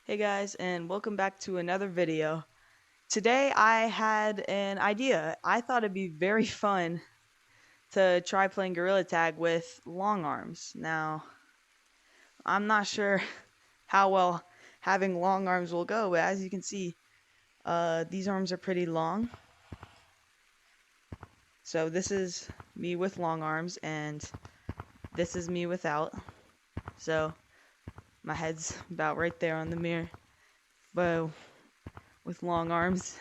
Hey guys, and welcome back to another video. Today I had an idea. I thought it'd be very fun to try playing Gorilla Tag with long arms. Now, I'm not sure how well having long arms will go, but as you can see, these arms are pretty long. So this is me with long arms, and this is me without. So my head's about right there on the mirror, but with long arms,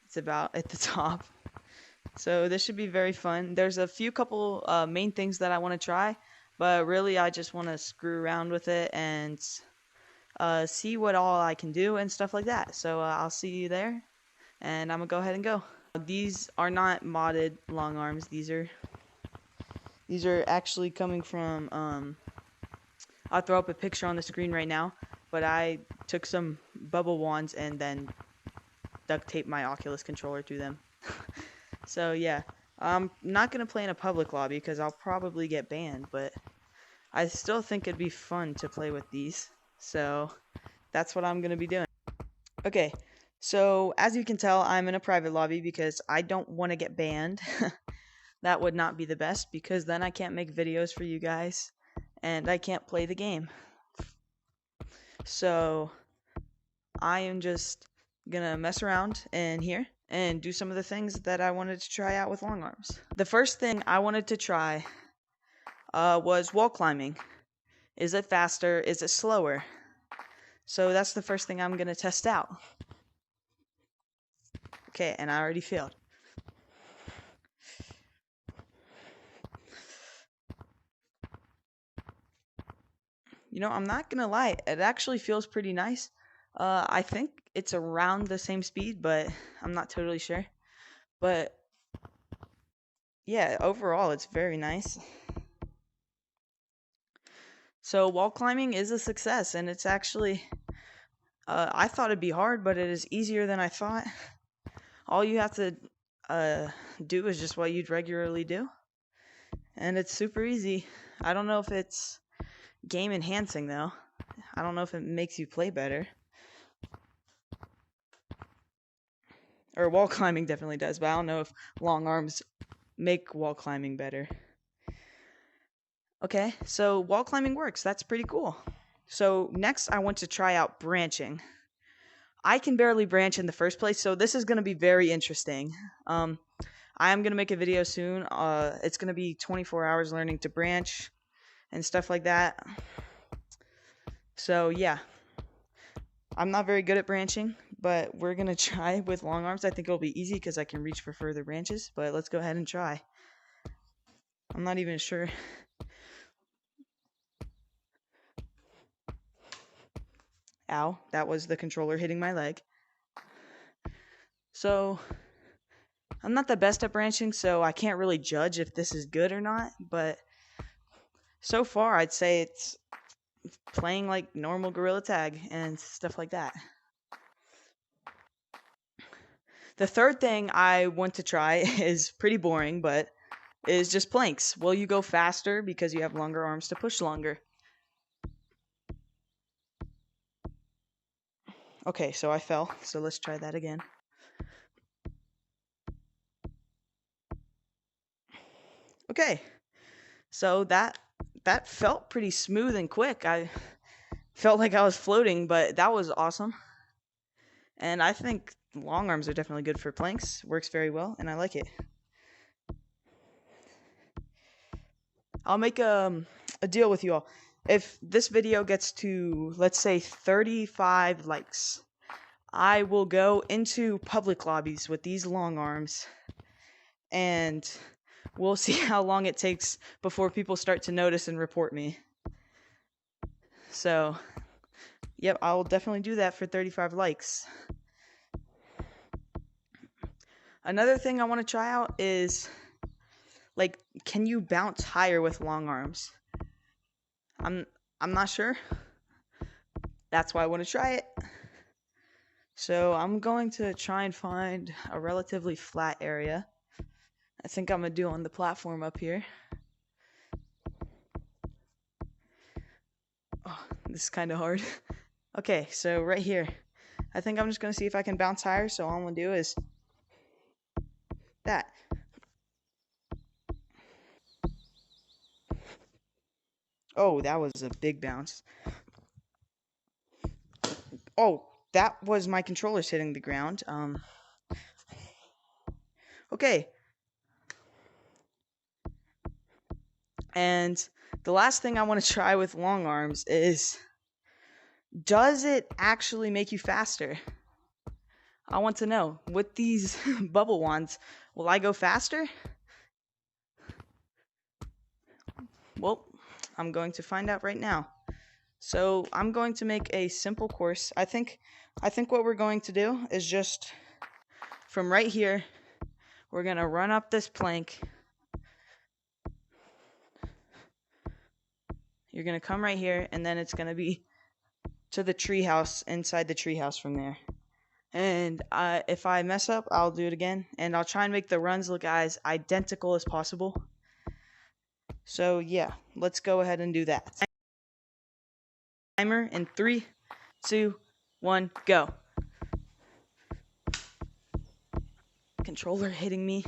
it's about at the top. So this should be very fun. There's a few couple main things that I want to try, but really I just want to screw around with it and see what all I can do and stuff like that. So I'll see you there, and I'm gonna go ahead and go. These are not modded long arms. These are actually coming from. I'll throw up a picture on the screen right now, but I took some bubble wands and then duct taped my Oculus controller to them. So yeah, I'm not gonna play in a public lobby because I'll probably get banned, but I still think it'd be fun to play with these. So that's what I'm gonna be doing. Okay, so as you can tell, I'm in a private lobby because I don't want to get banned. That would not be the best because then I can't make videos for you guys and I can't play the game. So I am just gonna mess around in here and do some of the things that I wanted to try out with long arms. The first thing I wanted to try was wall climbing. Is it faster? Is it slower? So that's the first thing I'm gonna test out. Okay, and I already failed. You know, I'm not gonna lie, it actually feels pretty nice. I think it's around the same speed, but I'm not totally sure. But yeah, overall, it's very nice. So wall climbing is a success, and it's actually, I thought it'd be hard, but it is easier than I thought. All you have to do is just what you'd regularly do, and it's super easy. I don't know if it's game enhancing though. I don't know if it makes you play better. Or wall climbing definitely does, but I don't know if long arms make wall climbing better. Okay, so wall climbing works. That's pretty cool. So next I want to try out branching. I can barely branch in the first place, so this is going to be very interesting. I am going to make a video soon. It's going to be 24 hours learning to branch and stuff like that. So yeah, I'm not very good at branching, but we're going to try with long arms. I think it'll be easy because I can reach for further branches, but let's go ahead and try. I'm not even sure. Ow, that was the controller hitting my leg. So I'm not the best at branching, so I can't really judge if this is good or not, but so far I'd say it's playing like normal Gorilla Tag and stuff like that. The third thing I want to try is pretty boring, but is just planks. Will you go faster because you have longer arms to push longer? Okay, so I fell, so let's try that again. Okay, so that felt pretty smooth and quick. I felt like I was floating, but that was awesome. And I think long arms are definitely good for planks. Works very well, and I like it. I'll make a deal with you all. If this video gets to, let's say, 35 likes, I will go into public lobbies with these long arms, and we'll see how long it takes before people start to notice and report me. So, yep, I will definitely do that for 35 likes. Another thing I want to try out is, like, can you bounce higher with long arms? I'm not sure. That's why I want to try it. So I'm going to try and find a relatively flat area. I think I'm going to do on the platform up here. Oh, this is kind of hard. Okay, so right here. I think I'm just going to see if I can bounce higher, so all I'm going to do is that. Oh, that was a big bounce. Oh, that was my controllers hitting the ground. Okay. And the last thing I want to try with long arms is, does it actually make you faster? I want to know. With these bubble wands, will I go faster? Well, I'm going to find out right now. So I'm going to make a simple course. I think what we're going to do is just from right here, we're gonna run up this plank. You're gonna come right here, and then it's gonna be to the treehouse, inside the treehouse from there. And if I mess up, I'll do it again, and I'll try and make the runs look as identical as possible. So yeah, let's go ahead and do that. Timer in 3, 2, 1, go. Controller hitting me.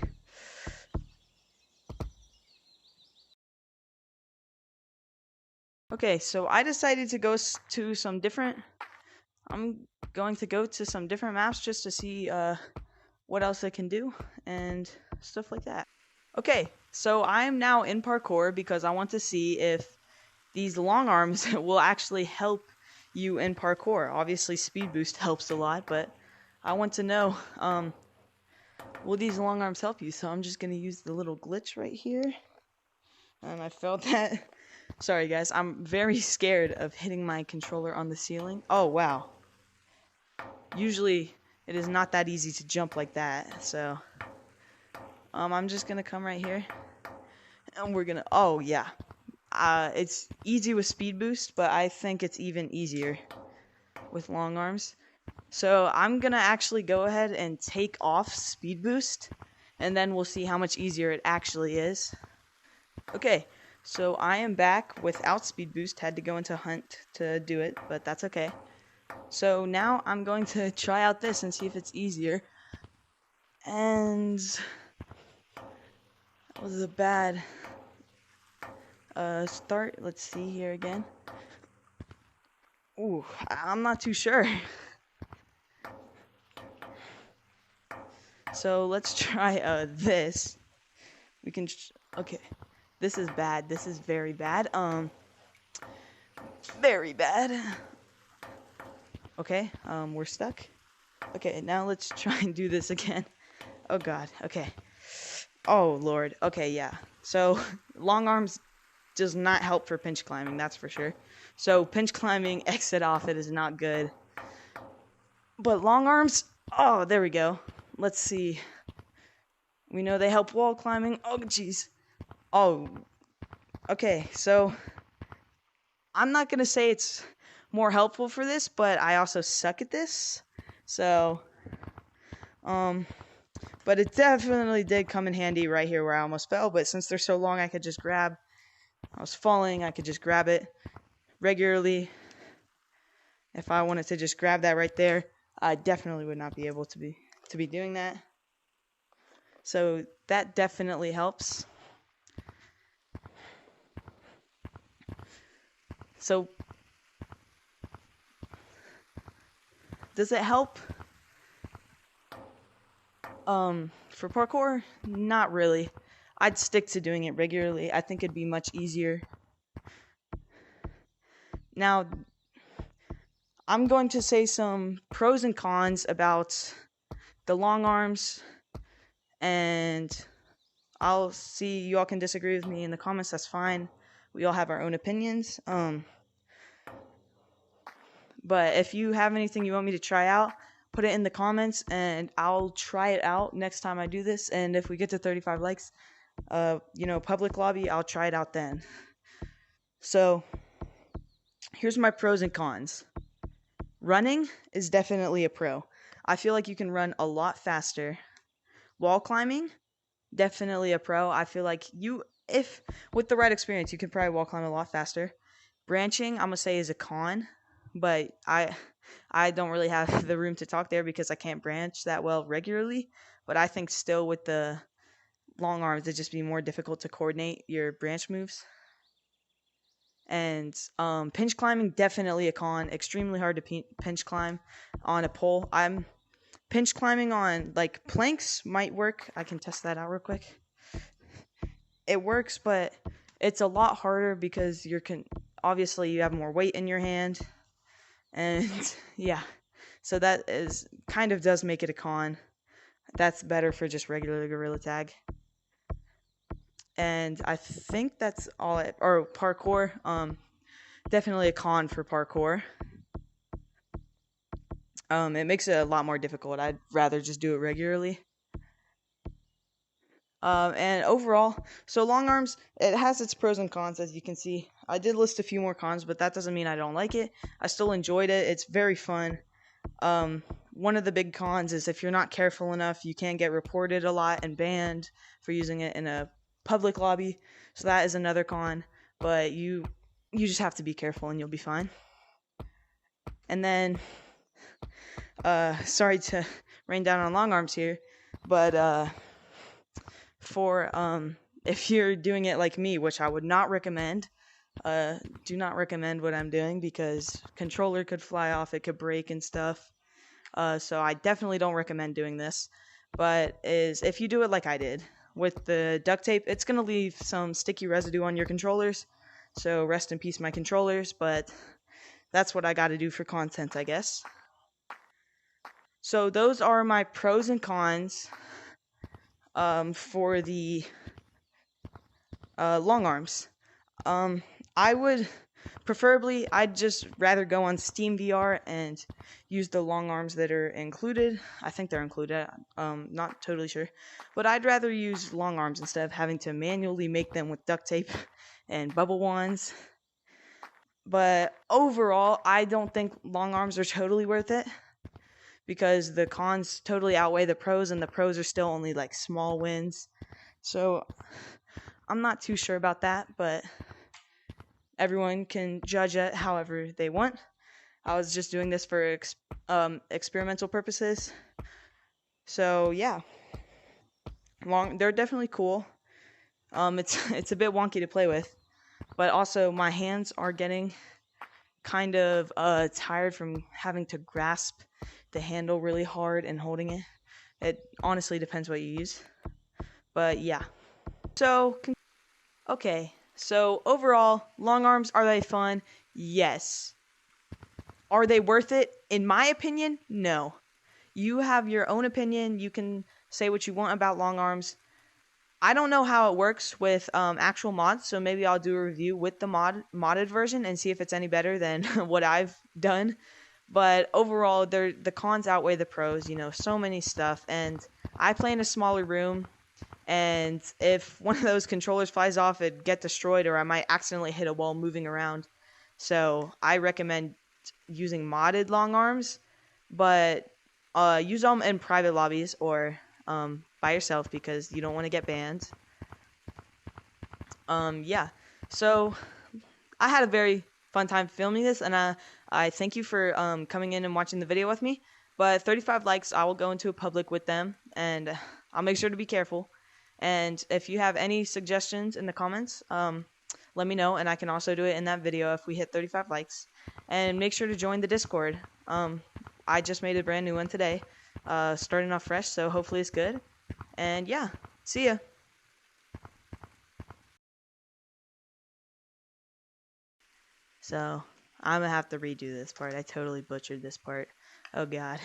Okay, so I decided to go to some different. I'm going to go to some different maps just to see what else I can do and stuff like that. Okay, so I am now in parkour because I want to see if these long arms will actually help you in parkour. Obviously, speed boost helps a lot, but I want to know, will these long arms help you? So I'm just going to use the little glitch right here. And I felt that. Sorry, guys. I'm very scared of hitting my controller on the ceiling. Oh, wow. Usually, it is not that easy to jump like that. So, I'm just going to come right here. And we're going to... Oh, yeah. It's easy with speed boost, but I think it's even easier with long arms. So, I'm going to actually go ahead and take off speed boost. And then we'll see how much easier it actually is. Okay, so I am back without speed boost. Had to go into hunt to do it, but that's okay. So now I'm going to try out this and see if it's easier. And that was a bad start. Let's see here again. Ooh, I'm not too sure. So let's try this. We can okay. This is bad. This is very bad. Very bad. Okay, we're stuck. Okay, now let's try and do this again. Oh god, okay. Oh lord, okay, yeah. So, long arms does not help for pinch climbing, that's for sure. So, pinch climbing, exit off it is not good. But long arms, oh, there we go. Let's see. We know they help wall climbing. Oh, jeez. Oh, okay, so I'm not gonna say it's more helpful for this, but I also suck at this. So, but it definitely did come in handy right here where I almost fell. But since they're so long, I could just grab. I was falling, I could just grab it regularly. If I wanted to just grab that right there, I definitely would not be able to be doing that. So that definitely helps. So does it help? For parkour, not really. I'd stick to doing it regularly. I think it'd be much easier. Now, I'm going to say some pros and cons about the long arms, and I'll see you all can disagree with me in the comments. That's fine. We all have our own opinions. But if you have anything you want me to try out, put it in the comments, and I'll try it out next time I do this. And if we get to 35 likes, public lobby, I'll try it out then. So, here's my pros and cons. Running is definitely a pro. I feel like you can run a lot faster. Wall climbing, definitely a pro. I feel like if with the right experience, you can probably wall climb a lot faster. Branching, I'm going to say, is a con. but I don't really have the room to talk there because I can't branch that well regularly. But I think still with the long arms, it'd just be more difficult to coordinate your branch moves. And pinch climbing, definitely a con. Extremely hard to pinch climb on a pole. I'm pinch climbing on like planks might work. I can test that out real quick. It works, but it's a lot harder because obviously you have more weight in your hand, and yeah, so that is kind of does make it a con. That's better for just regular gorilla tag. And I think that's all or parkour. Definitely a con for parkour. It makes it a lot more difficult. I'd rather just do it regularly. And overall, so long arms, it has its pros and cons, as you can see. I did list a few more cons, but that doesn't mean I don't like it. I still enjoyed it. It's very fun. One of the big cons is if you're not careful enough, you can get reported a lot and banned for using it in a public lobby. So that is another con, but you just have to be careful and you'll be fine. And then, sorry to rain down on long arms here, but for if you're doing it like me, which I would not recommend, do not recommend what I'm doing because controller could fly off, it could break and stuff. So I definitely don't recommend doing this. But if you do it like I did with the duct tape, it's gonna leave some sticky residue on your controllers. So rest in peace, my controllers. But that's what I got to do for content, I guess. So those are my pros and cons for the long arms. I would preferably, I'd just rather go on Steam VR and use the long arms that are included. I think they're included. Not totally sure, but I'd rather use long arms instead of having to manually make them with duct tape and bubble wands. But overall, I don't think long arms are totally worth it because the cons totally outweigh the pros, and the pros are still only like small wins. So I'm not too sure about that, but everyone can judge it however they want. I was just doing this for experimental purposes. So yeah, they're definitely cool. It's a bit wonky to play with, but also my hands are getting kind of tired from having to grasp the handle really hard and holding it. It honestly depends what you use, but yeah. So okay, so overall, long arms, are they fun? Yes. Are they worth it? In my opinion, no. You have your own opinion. You can say what you want about long arms. I don't know how it works with actual mods, so maybe I'll do a review with the modded version and see if it's any better than what I've done. But overall, the cons outweigh the pros. You know, so many stuff, and I play in a smaller room. And if one of those controllers flies off, it'd get destroyed, or I might accidentally hit a wall moving around. So I recommend using modded long arms, but use them in private lobbies or by yourself because you don't want to get banned. Yeah. So I had a very fun time filming this, and I thank you for coming in and watching the video with me. But 35 likes, I will go into a public with them, and I'll make sure to be careful. And if you have any suggestions in the comments, let me know, and I can also do it in that video if we hit 35 likes. And make sure to join the Discord. I just made a brand new one today, starting off fresh, so hopefully it's good. And yeah, see ya. So I'm gonna have to redo this part. I totally butchered this part. Oh god.